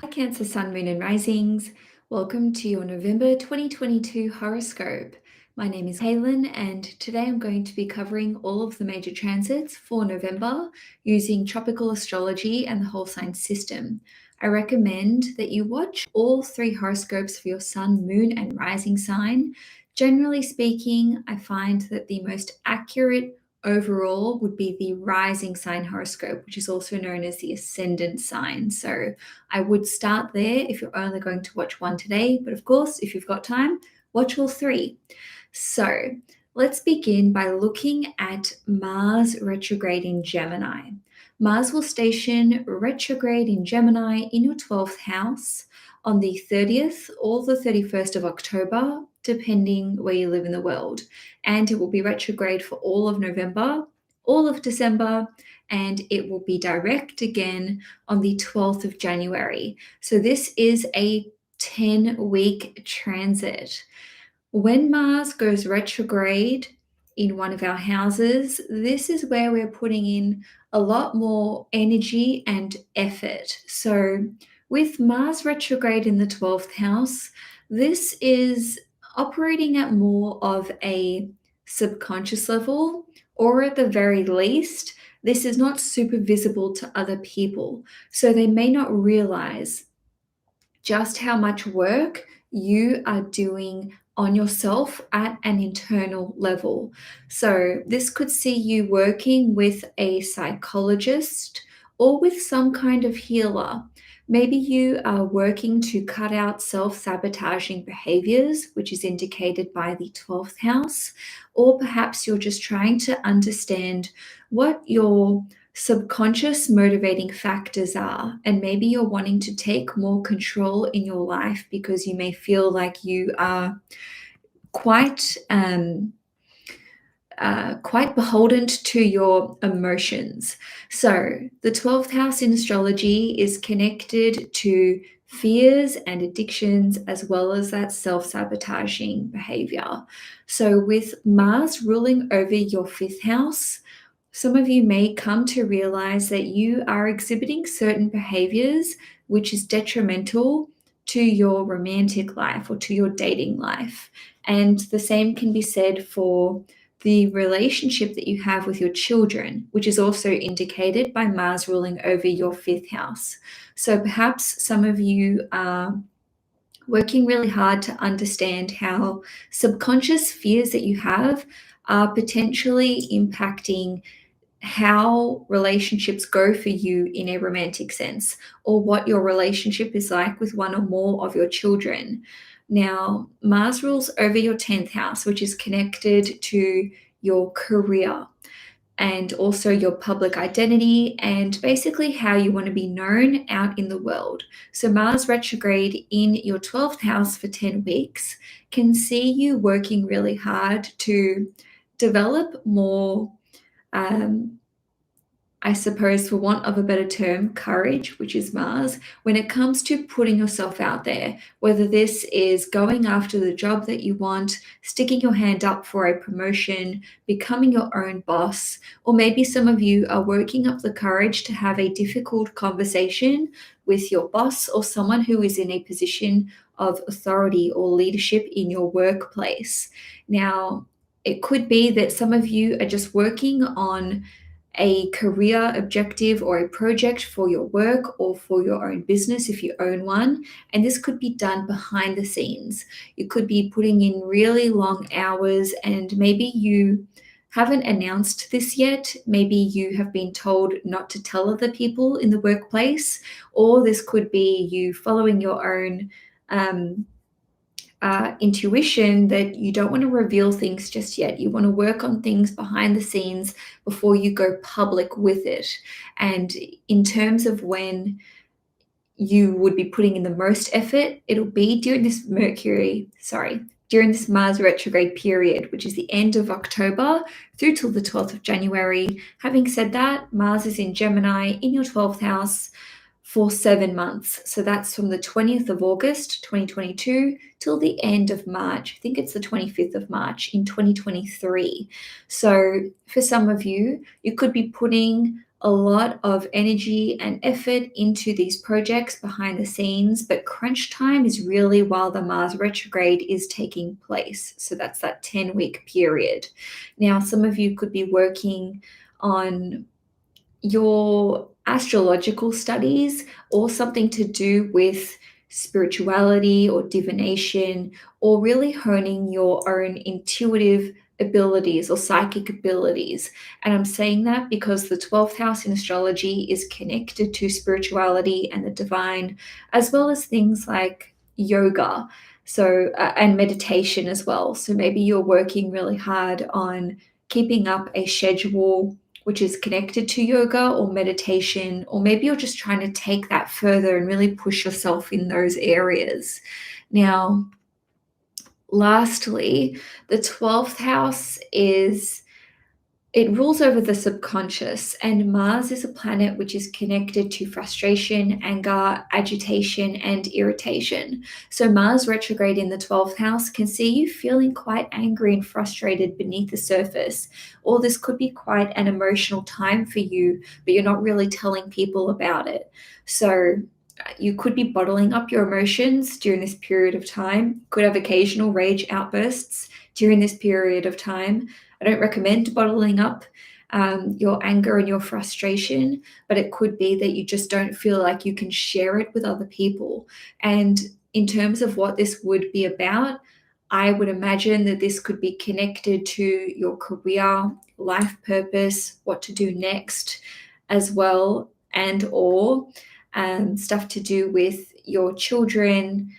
Hi Cancer Sun, Moon and Risings. Welcome to your November 2022 horoscope. My name is Cailin and today I'm going to be covering all of the major transits for November using tropical astrology and the whole sign system. I recommend that you watch all 3 horoscopes for your Sun, Moon and Rising sign. Generally speaking, I find that the most accurate overall would be the rising sign horoscope, which is also known as the ascendant sign. So I would start there if you're only going to watch one today, but of course, if you've got time, watch all 3. So let's begin by looking at Mars retrograde in Gemini. Mars will station retrograde in Gemini in your 12th house on the 30th or the 31st of October, depending where you live in the world. And it will be retrograde for all of November, all of December, and it will be direct again on the 12th of January. So this is a 10-week transit. When Mars goes retrograde in one of our houses, this is where we're putting in a lot more energy and effort. So with Mars retrograde in the 12th house, this is operating at more of a subconscious level, or at the very least, this is not super visible to other people. So they may not realize just how much work you are doing on yourself at an internal level. So, this could see you working with a psychologist or with some kind of healer. Maybe you are working to cut out self sabotaging behaviors, which is indicated by the 12th house, or perhaps you're just trying to understand what your subconscious motivating factors are. And maybe you're wanting to take more control in your life because you may feel like you are quite quite beholden to your emotions. So the 12th house in astrology is connected to fears and addictions, as well as that self-sabotaging behavior. So with Mars ruling over your 5th house, some of you may come to realize that you are exhibiting certain behaviors which is detrimental to your romantic life or to your dating life. And the same can be said for the relationship that you have with your children, which is also indicated by Mars ruling over your 5th house. So perhaps some of you are working really hard to understand how subconscious fears that you have are potentially impacting how relationships go for you in a romantic sense, or what your relationship is like with one or more of your children. Now, Mars rules over your 10th house, which is connected to your career and also your public identity and basically how you want to be known out in the world. So, Mars retrograde in your 12th house for 10 weeks can see you working really hard to develop more I suppose, for want of a better term, courage, which is Mars, when it comes to putting yourself out there, whether this is going after the job that you want, sticking your hand up for a promotion, becoming your own boss, or maybe some of you are working up the courage to have a difficult conversation with your boss or someone who is in a position of authority or leadership in your workplace. Now, it could be that some of you are just working on a career objective or a project for your work or for your own business if you own one. And this could be done behind the scenes. You could be putting in really long hours, and maybe you haven't announced this yet. Maybe you have been told not to tell other people in the workplace, or this could be you following your own intuition that you don't want to reveal things just yet. You want to work on things behind the scenes before you go public with it. And in terms of when you would be putting in the most effort, it'll be during this during this Mars retrograde period, which is the end of October through till the 12th of January. Having said that, Mars is in Gemini in your 12th house for 7 months. So that's from the 20th of August 2022 till the end of March. I think it's the 25th of March in 2023. So for some of you, you could be putting a lot of energy and effort into these projects behind the scenes, but crunch time is really while the Mars retrograde is taking place. So that's that 10-week period. Now, some of you could be working on your astrological studies or something to do with spirituality or divination, or really honing your own intuitive abilities or psychic abilities. And I'm saying that because the 12th house in astrology is connected to spirituality and the divine, as well as things like yoga. So, and meditation as well. So maybe you're working really hard on keeping up a schedule which is connected to yoga or meditation, or maybe you're just trying to take that further and really push yourself in those areas. Now, lastly, the 12th house it rules over the subconscious, and Mars is a planet which is connected to frustration, anger, agitation, and irritation. So, Mars retrograde in the 12th house can see you feeling quite angry and frustrated beneath the surface. Or this could be quite an emotional time for you, but you're not really telling people about it. So, you could be bottling up your emotions during this period of time, could have occasional rage outbursts during this period of time. I don't recommend bottling up your anger and your frustration, but it could be that you just don't feel like you can share it with other people. And in terms of what this would be about, I would imagine that this could be connected to your career, life purpose, what to do next as well, and or stuff to do with your children,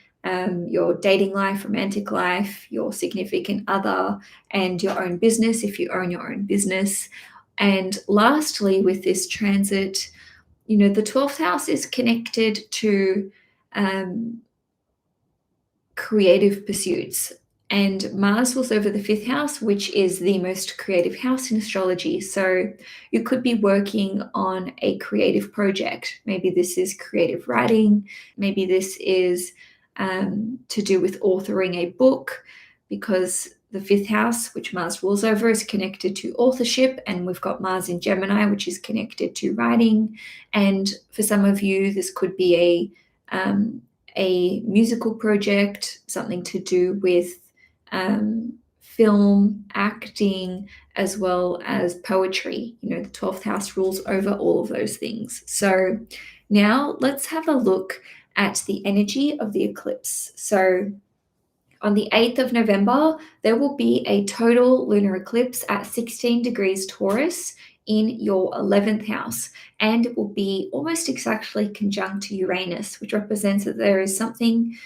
your dating life, romantic life, your significant other, and your own business if you own your own business. And lastly, with this transit, the 12th house is connected to creative pursuits. And Mars rules over the 5th house, which is the most creative house in astrology. So you could be working on a creative project. Maybe this is creative writing. Maybe this is to do with authoring a book, because the 5th house, which Mars rules over, is connected to authorship. And we've got Mars in Gemini, which is connected to writing. And for some of you, this could be a musical project, something to do with film, acting, as well as poetry. The 12th house rules over all of those things. So now let's have a look at the energy of the eclipse. So on the 8th of November, there will be a total lunar eclipse at 16 degrees Taurus in your 11th house, and it will be almost exactly conjunct to Uranus, which represents that there is something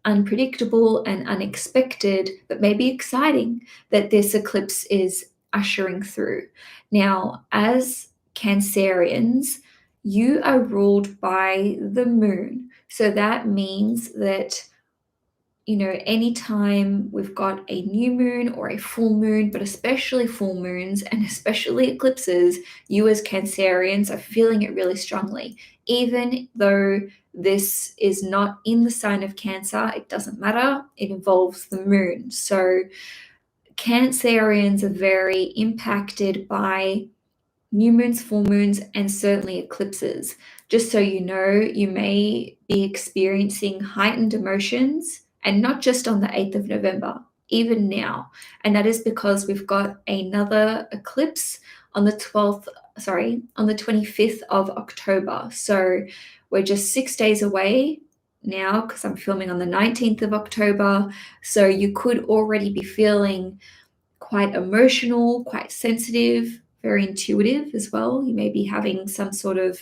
unpredictable and unexpected, but maybe exciting, that this eclipse is ushering through. Now, as Cancerians, you are ruled by the moon. So that means that anytime we've got a new moon or a full moon, but especially full moons and especially eclipses, you as Cancerians are feeling it really strongly. Even though this is not in the sign of Cancer, it doesn't matter. It involves the moon. So Cancerians are very impacted by new moons, full moons, and certainly eclipses. Just so you know, you may be experiencing heightened emotions, and not just on the 8th of November, even now. And that is because we've got another eclipse on the 25th of October. So we're just 6 days away now, because I'm filming on the 19th of October. So you could already be feeling quite emotional, quite sensitive, very intuitive as well. You may be having some sort of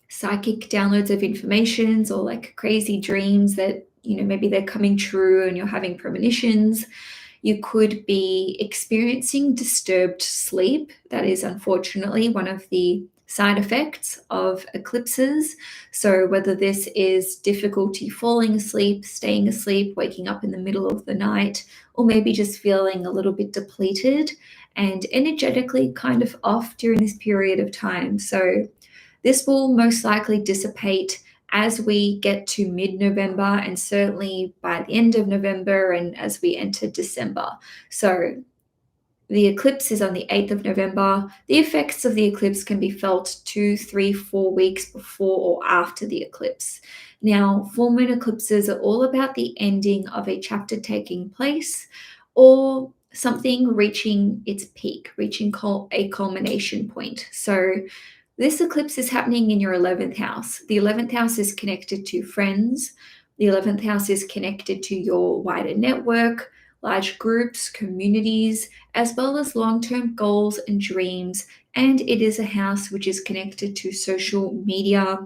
psychic downloads of informations, or like crazy dreams that, maybe they're coming true and you're having premonitions. You could be experiencing disturbed sleep. That is unfortunately one of the side effects of eclipses. So whether this is difficulty falling asleep, staying asleep, waking up in the middle of the night, or maybe just feeling a little bit depleted and energetically kind of off during this period of time. So this will most likely dissipate as we get to mid-November, and certainly by the end of November and as we enter December. So The eclipse is on the 8th of November. The effects of the eclipse can be felt 2, 3, 4 weeks before or after the eclipse. Now, full moon eclipses are all about the ending of a chapter taking place or something reaching its peak, reaching a culmination point. So, this eclipse is happening in your 11th house. The 11th house is connected to friends. The 11th house is connected to your wider network, large groups, communities, as well as long-term goals and dreams. And it is a house which is connected to social media.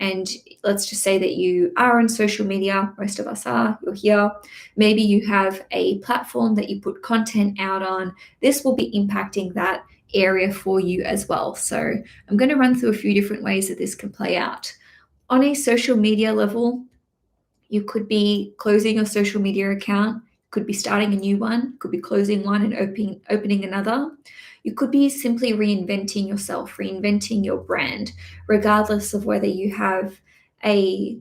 And let's just say that you are on social media. Most of us are. You're here. Maybe you have a platform that you put content out on. This will be impacting that area for you as well. So I'm going to run through a few different ways that this can play out. On a social media level, you could be closing your social media account, could be starting a new one, could be closing one and opening another. You could be simply reinventing yourself, reinventing your brand, regardless of whether you have a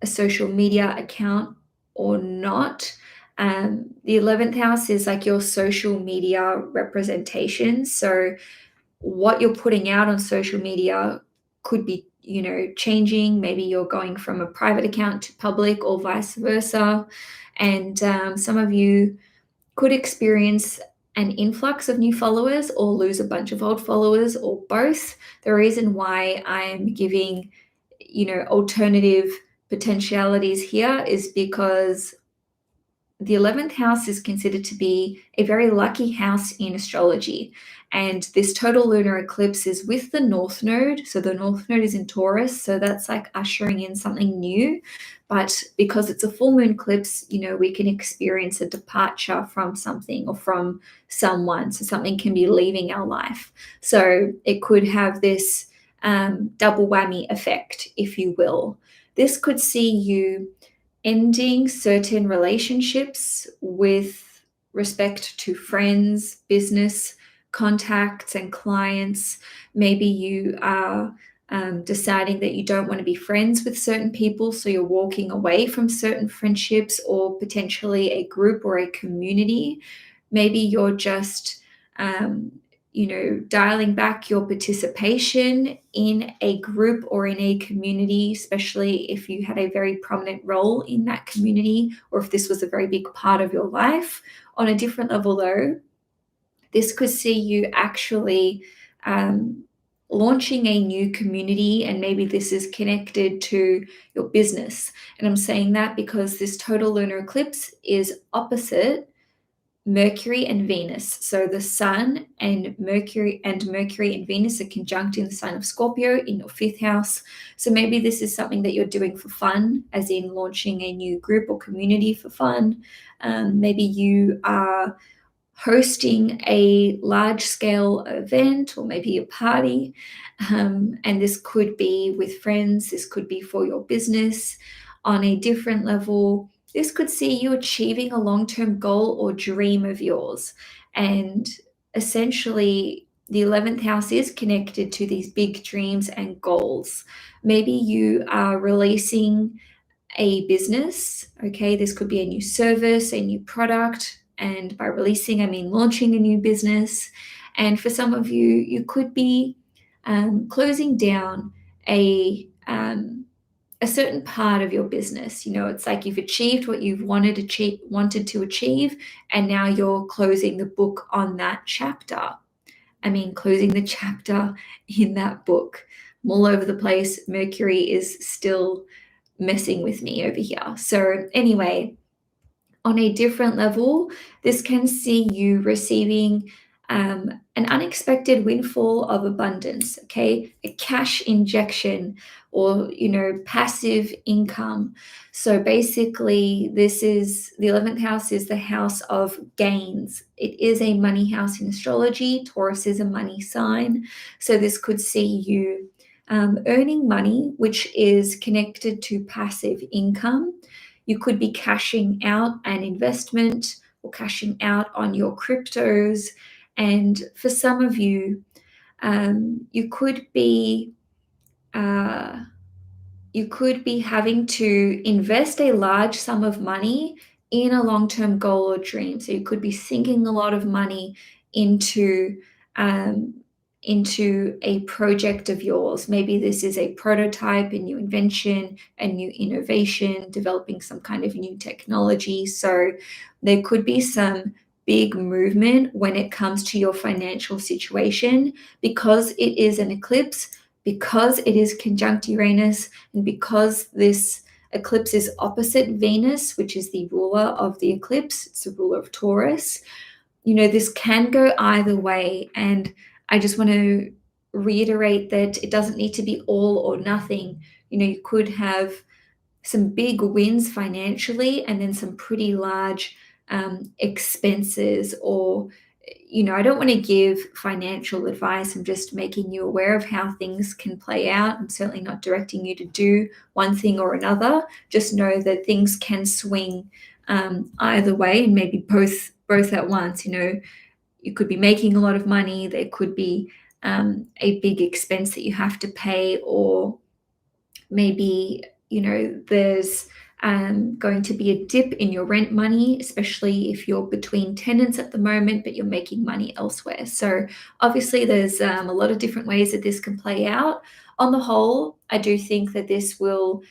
social media account or not. The 11th house is like your social media representation. So what you're putting out on social media could be, changing. Maybe you're going from a private account to public or vice versa. And some of you could experience an influx of new followers or lose a bunch of old followers or both. The reason why I'm giving, alternative potentialities here is because the 11th house is considered to be a very lucky house in astrology. And this total lunar eclipse is with the North Node. So the North Node is in Taurus. So that's like ushering in something new. But because it's a full moon eclipse, we can experience a departure from something or from someone. So something can be leaving our life. So it could have this double whammy effect, if you will. This could see you ending certain relationships with respect to friends, business contacts, and clients. Maybe you are deciding that you don't want to be friends with certain people, so you're walking away from certain friendships or potentially a group or a community. Maybe you're just dialing back your participation in a group or in a community, especially if you had a very prominent role in that community or if this was a very big part of your life. On a different level, though, this could see you actually launching a new community, and maybe this is connected to your business. And I'm saying that because this total lunar eclipse is opposite Mercury and Venus. So the Sun and Mercury and Venus are conjunct in the sign of Scorpio in your 5th house. So maybe this is something that you're doing for fun, as in launching a new group or community for fun. Maybe you are hosting a large-scale event or maybe a party. And this could be with friends. This could be for your business. On a different level, this could see you achieving a long-term goal or dream of yours. And essentially, the 11th house is connected to these big dreams and goals. Maybe you are releasing a business. Okay, this could be a new service, a new product. And by releasing, I mean launching a new business. And for some of you, you could be closing down a certain part of your business. It's like you've achieved what you've wanted to achieve, and now you're closing the book on that chapter. I mean, closing the chapter in that book. I'm all over the place. Mercury is still messing with me over here. So anyway, on a different level, this can see you receiving an unexpected windfall of abundance, okay? A cash injection or, passive income. So basically, this is the 11th house is the house of gains. It is a money house in astrology. Taurus is a money sign. So this could see you earning money, which is connected to passive income. You could be cashing out an investment or cashing out on your cryptos. And for some of you, you could be having to invest a large sum of money in a long-term goal or dream. So you could be sinking a lot of money into um, into a project of yours. Maybe this is a prototype, a new invention, a new innovation, developing some kind of new technology. So there could be some big movement when it comes to your financial situation because it is an eclipse, because it is conjunct Uranus, and because this eclipse is opposite Venus, which is the ruler of the eclipse. It's the ruler of Taurus. This can go either way. And I just want to reiterate that it doesn't need to be all or nothing. You could have some big wins financially and then some pretty large expenses. Or I don't want to give financial advice. I'm just making you aware of how things can play out. I'm certainly not directing you to do one thing or another. Just know that things can swing either way, and maybe both at once. You could be making a lot of money. There could be a big expense that you have to pay, or maybe there's going to be a dip in your rent money, especially if you're between tenants at the moment, but you're making money elsewhere. So obviously there's a lot of different ways that this can play out. On the whole, I do think that this will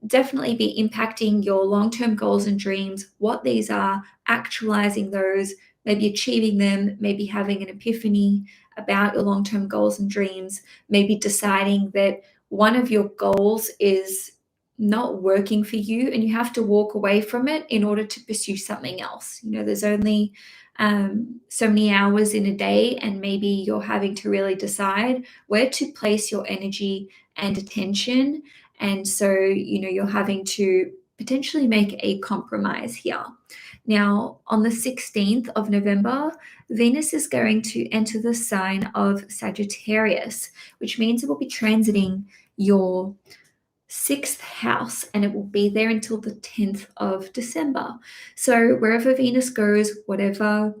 definitely be impacting your long-term goals and dreams, what these are, actualizing those, maybe achieving them, maybe having an epiphany about your long-term goals and dreams, maybe deciding that one of your goals is not working for you and you have to walk away from it in order to pursue something else. There's only so many hours in a day, and maybe you're having to really decide where to place your energy and attention. And so, you're having to potentially make a compromise here. Now, on the 16th of November, Venus is going to enter the sign of Sagittarius, which means it will be transiting your 6th house, and it will be there until the 10th of December. So wherever Venus goes, whatever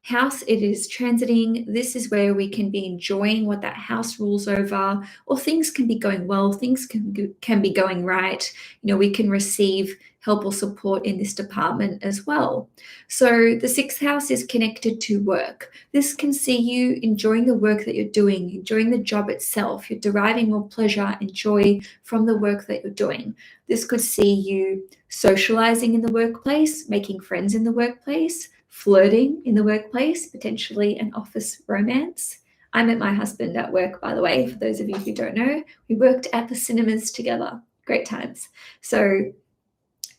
house it is transiting, this is where we can be enjoying what that house rules over, or things can be going well, things can be going right. We can receive help or support in this department as well. So the 6th house is connected to work. This can see you enjoying the work that you're doing, enjoying the job itself. You're deriving more pleasure and joy from the work that you're doing. This could see you socializing in the workplace, making friends in the workplace, flirting in the workplace, potentially an office romance. I met my husband at work, by the way, for those of you who don't know. We worked at the cinemas together. Great times. So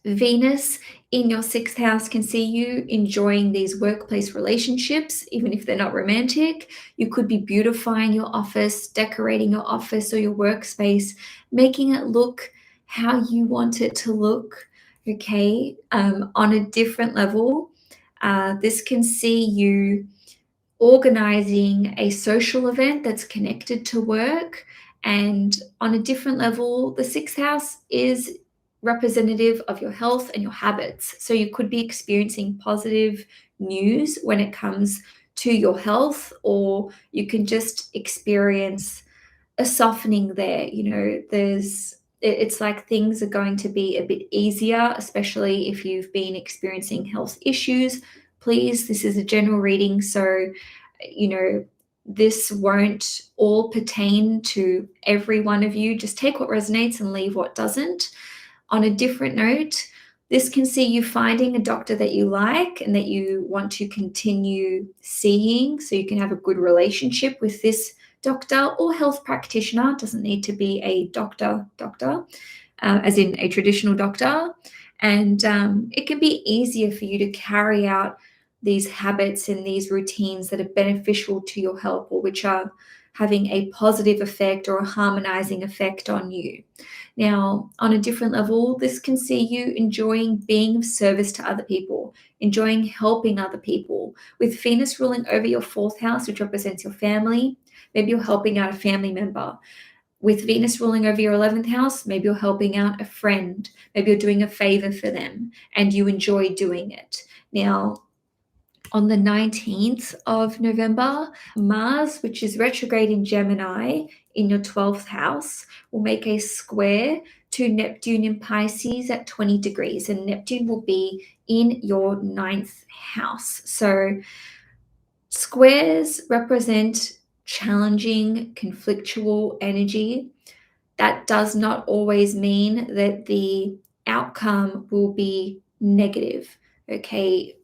Venus in your 6th house can see you enjoying these workplace relationships, even if they're not romantic. You could be beautifying your office, decorating your office or your workspace, making it look how you want it to look, okay, on a different level. This can see you organizing a social event that's connected to work. And on a different level, the 6th house is representative of your health and your habits. So you could be experiencing positive news when it comes to your health, or you can just experience a softening there. It's like things are going to be a bit easier, especially if you've been experiencing health issues. Please, this is a general reading, so this won't all pertain to every one of you. Just take what resonates and leave what doesn't. On a different note, this can see you finding a doctor that you like and that you want to continue seeing, so you can have a good relationship with this doctor or health practitioner. It doesn't need to be a doctor, as in a traditional doctor. And it can be easier for you to carry out these habits and these routines that are beneficial to your health, or which are having a positive effect or a harmonizing effect on you. Now, on a different level, this can see you enjoying being of service to other people, enjoying helping other people. With Venus ruling over your 4th house, which represents your family, maybe you're helping out a family member. With Venus ruling over your 11th house, maybe you're helping out a friend, maybe you're doing a favor for them and you enjoy doing it. Now, On the 19th of November, Mars, which is retrograde in Gemini in your 12th house, will make a square to Neptune in Pisces at 20 degrees, and Neptune will be in your 9th house. So squares represent challenging, conflictual energy. That does not always mean that the outcome will be negative. Okay,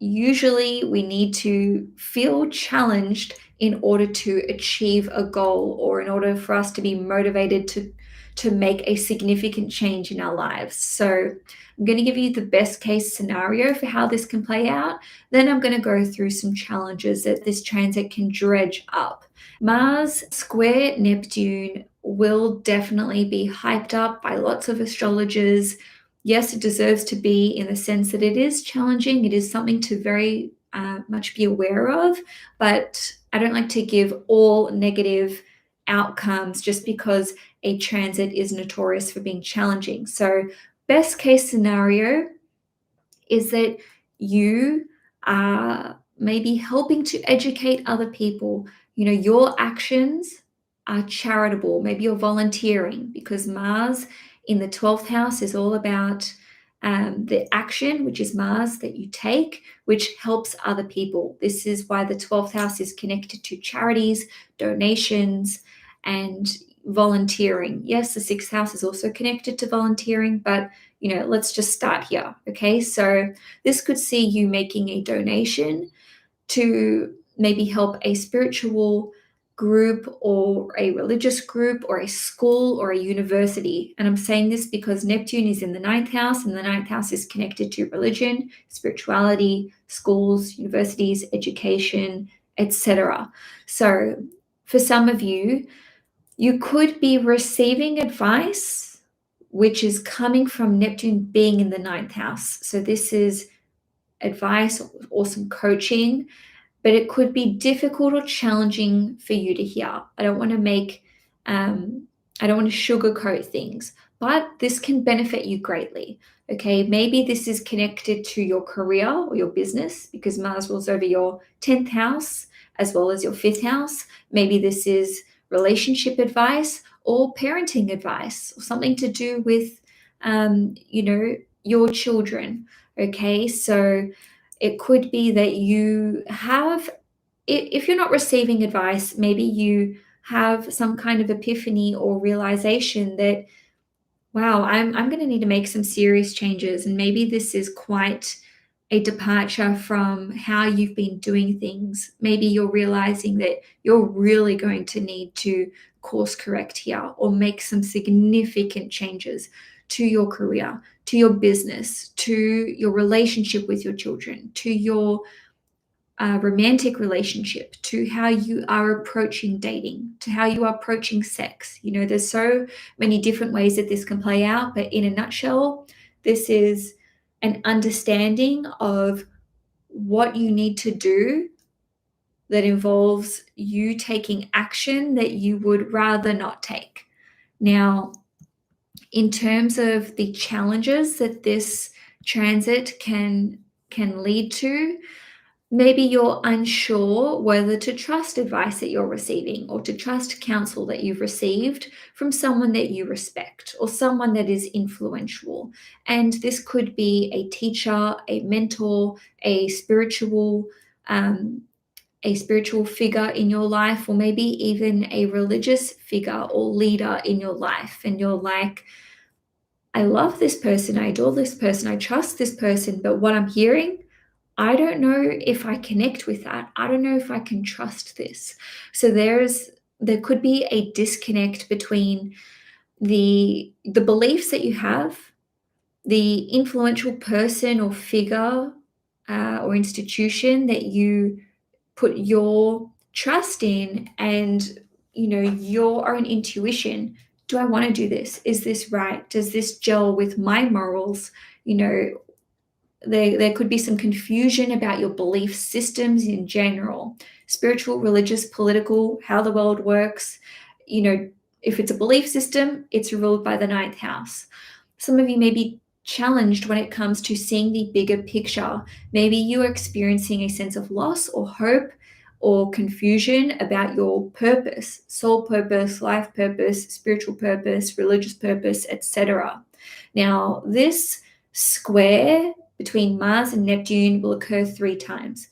usually we need to feel challenged in order to achieve a goal, or in order for us to be motivated to make a significant change in our lives. So I'm going to give you the best case scenario for how this can play out. Then I'm going to go through some challenges that this transit can dredge up. Mars square Neptune will definitely be hyped up by lots of astrologers. Yes, it deserves to be, in the sense that it is challenging. It is something to very much be aware of, but I don't like to give all negative outcomes just because a transit is notorious for being challenging. So best case scenario is that you are maybe helping to educate other people. You know, your actions are charitable. Maybe you're volunteering, because Mars in the 12th house is all about the action, which is Mars, that you take, which helps other people. This is why the 12th house is connected to charities, donations, and volunteering. Yes, the 6th house is also connected to volunteering, but let's just start here. Okay, so this could see you making a donation to maybe help a spiritual group, or a religious group, or a school, or a university. And I'm saying this because Neptune is in the 9th house, and the 9th house is connected to religion, spirituality, schools, universities, education, etc. So for some of you, you could be receiving advice which is coming from Neptune being in the 9th house. So this is advice or some coaching, but it could be difficult or challenging for you to hear. I don't want to sugarcoat things, but this can benefit you greatly. Okay, maybe this is connected to your career or your business, because Mars rules over your 10th house as well as your 5th house. Maybe this is relationship advice or parenting advice, or something to do with, your children. Okay, so it could be that you have, if you're not receiving advice, maybe you have some kind of epiphany or realization that, wow, I'm going to need to make some serious changes. And maybe this is quite a departure from how you've been doing things. Maybe you're realizing that you're really going to need to course correct here, or make some significant changes to your career, to your business, to your relationship with your children, to your romantic relationship, to how you are approaching dating, to how you are approaching sex. There's so many different ways that this can play out, but in a nutshell, this is an understanding of what you need to do that involves you taking action that you would rather not take. Now, in terms of the challenges that this transit can lead to, maybe you're unsure whether to trust advice that you're receiving, or to trust counsel that you've received from someone that you respect, or someone that is influential. And this could be a teacher, a mentor, a spiritual figure in your life, or maybe even a religious figure or leader in your life. And you're like, I love this person, I adore this person, I trust this person, but what I'm hearing, I don't know if I connect with that. I don't know if I can trust this. So there could be a disconnect between the beliefs that you have, the influential person or figure or institution that you put your trust in, and your own intuition. Do I want to do this? Is this right? Does this gel with my morals? There could be some confusion about your belief systems in general, spiritual, religious, political, how the world works. If it's a belief system, it's ruled by the 9th house. Some of you may be challenged when it comes to seeing the bigger picture. Maybe you are experiencing a sense of loss or hope or confusion about your purpose, soul purpose, life purpose, spiritual purpose, religious purpose, etc. Now, this square between Mars and Neptune will occur 3 times.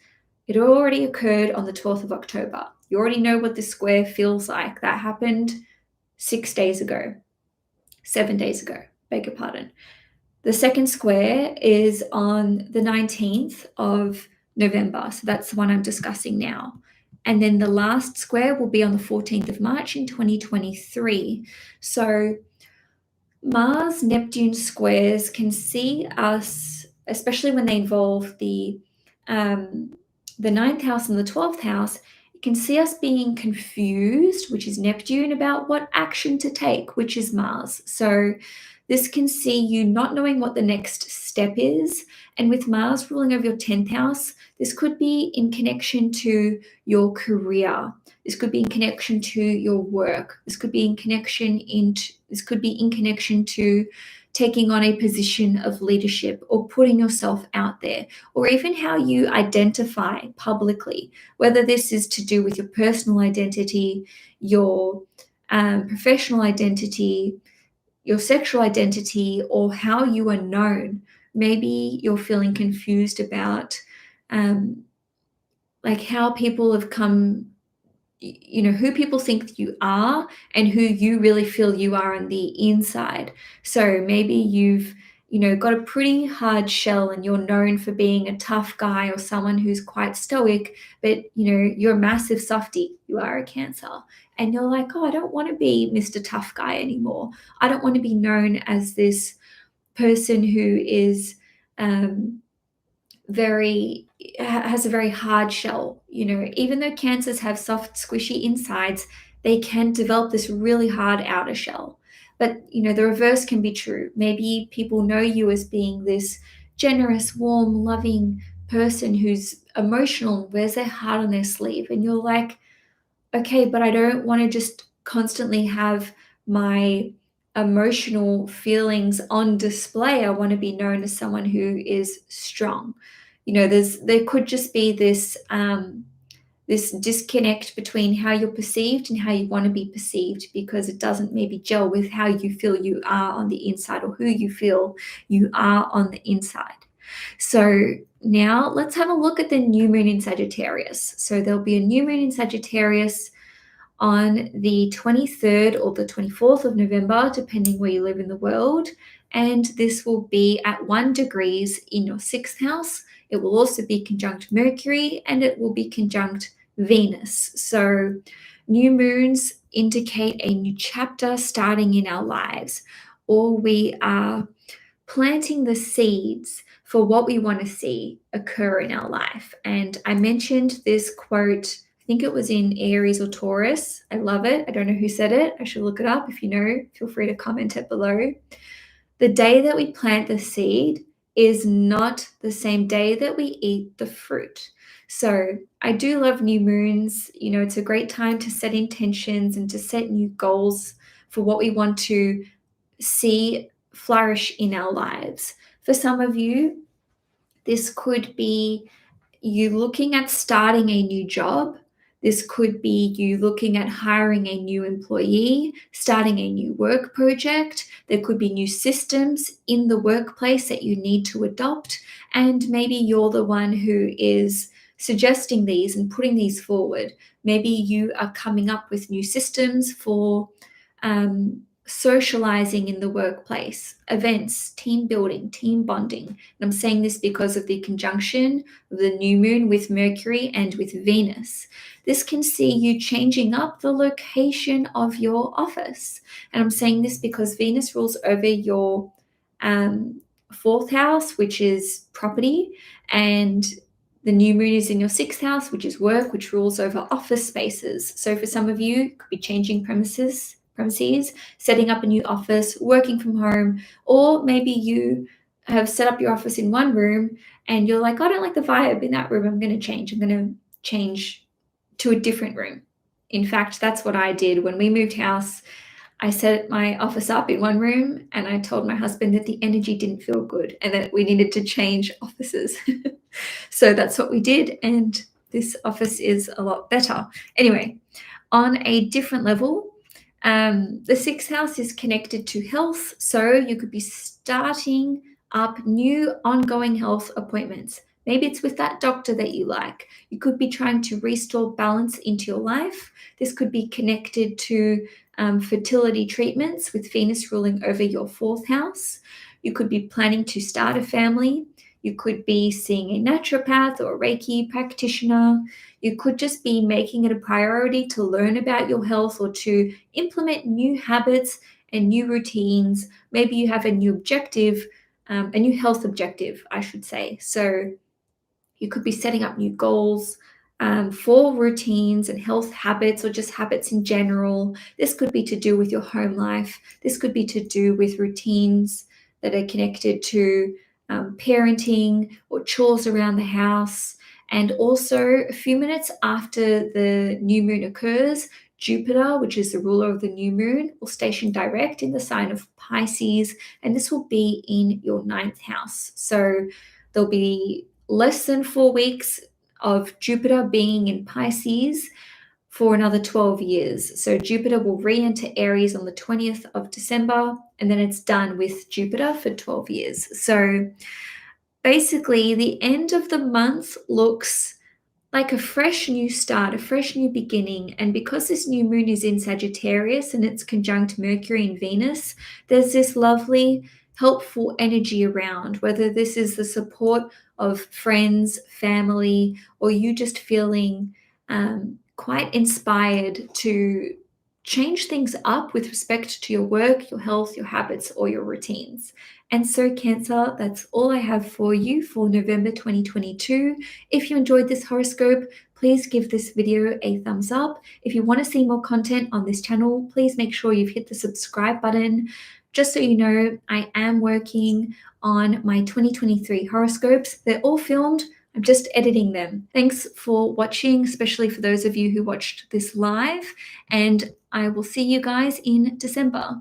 It already occurred on the 12th of October. You already know what the square feels like. That happened 6 days ago, 7 days ago, beg your pardon. The second square is on the 19th of November, so that's the one I'm discussing now. And then the last square will be on the 14th of March in 2023. So Mars-Neptune squares can see us, especially when they involve the 9th house and the 12th house, it can see us being confused, which is Neptune, about what action to take, which is Mars. So this can see you not knowing what the next step is. And with Mars ruling over your 10th house, this could be in connection to your career. This could be in connection to your work. This could be in connection to taking on a position of leadership or putting yourself out there, or even how you identify publicly, whether this is to do with your personal identity, your professional identity, your sexual identity, or how you are known. Maybe you're feeling confused about like how people have come, who people think you are and who you really feel you are on the inside. So maybe you've got a pretty hard shell and you're known for being a tough guy or someone who's quite stoic, but you're a massive softie. You are a Cancer. And you're like, oh, I don't want to be Mr. Tough Guy anymore. I don't want to be known as this person who is has a very hard shell. Even though Cancers have soft, squishy insides, they can develop this really hard outer shell. But the reverse can be true. Maybe people know you as being this generous, warm, loving person who's emotional, wears their heart on their sleeve, and you're like, okay, but I don't want to just constantly have my emotional feelings on display. I want to be known as someone who is strong. There could just be this this disconnect between how you're perceived and how you want to be perceived, because it doesn't maybe gel with how you feel you are on the inside, or who you feel you are on the inside. So now let's have a look at the new moon in Sagittarius. So there'll be a new moon in Sagittarius on the 23rd or the 24th of November, depending where you live in the world. And this will be at 1 degrees in your 6th house. It will also be conjunct Mercury, and it will be conjunct Venus. So new moons indicate a new chapter starting in our lives, or we are planting the seeds for what we want to see occur in our life. And I mentioned this quote, I think it was in Aries or Taurus. I love it. I don't know who said it. I should look it up. If you know, feel free to comment it below. The day that we plant the seed is not the same day that we eat the fruit. So I do love new moons. It's a great time to set intentions and to set new goals for what we want to see flourish in our lives. For some of you, this could be you looking at starting a new job. This could be you looking at hiring a new employee, starting a new work project. There could be new systems in the workplace that you need to adopt. And maybe you're the one who is suggesting these and putting these forward. Maybe you are coming up with new systems for socializing in the workplace, events, team building, team bonding. And I'm saying this because of the conjunction of the new moon with Mercury and with Venus. This can see you changing up the location of your office. And I'm saying this because Venus rules over your 4th house, which is property, and the new moon is in your 6th house, which is work, which rules over office spaces. So for some of you, it could be changing premises, setting up a new office, working from home, or maybe you have set up your office in one room and you're like, I don't like the vibe in that room. I'm going to change to a different room. In fact, that's what I did when we moved house. I set my office up in one room and I told my husband that the energy didn't feel good and that we needed to change offices. So that's what we did, and this office is a lot better. Anyway, on a different level, the sixth house is connected to health, so you could be starting up new ongoing health appointments. Maybe it's with that doctor that you like. You could be trying to restore balance into your life. This could be connected to fertility treatments with Venus ruling over your fourth house. You could be planning to start a family. You could be seeing a naturopath or a Reiki practitioner. You could just be making it a priority to learn about your health or to implement new habits and new routines. Maybe you have a new objective, a new health objective, I should say. So you could be setting up new goals for routines and health habits or just habits in general. This could be to do with your home life. This could be to do with routines that are connected to parenting or chores around the house. And also, a few minutes after the new moon occurs, Jupiter, which is the ruler of the new moon, will station direct in the sign of Pisces, and this will be in your ninth house. So there'll be less than 4 weeks of Jupiter being in Pisces for another 12 years. So Jupiter will re-enter Aries on the 20th of December, and then it's done with Jupiter for 12 years. So basically, the end of the month looks like a fresh new start, a fresh new beginning. And because this new moon is in Sagittarius and it's conjunct Mercury and Venus, there's this lovely, helpful energy around, whether this is the support of friends, family, or you just feeling quite inspired to change things up with respect to your work, your health, your habits, or your routines. And so, Cancer, that's all I have for you for November 2022. If you enjoyed this horoscope, please give this video a thumbs up. If you want to see more content on this channel, please make sure you've hit the subscribe button. Just so you know, I am working on my 2023 horoscopes. They're all filmed. I'm just editing them. Thanks for watching, especially for those of you who watched this live, and I will see you guys in December.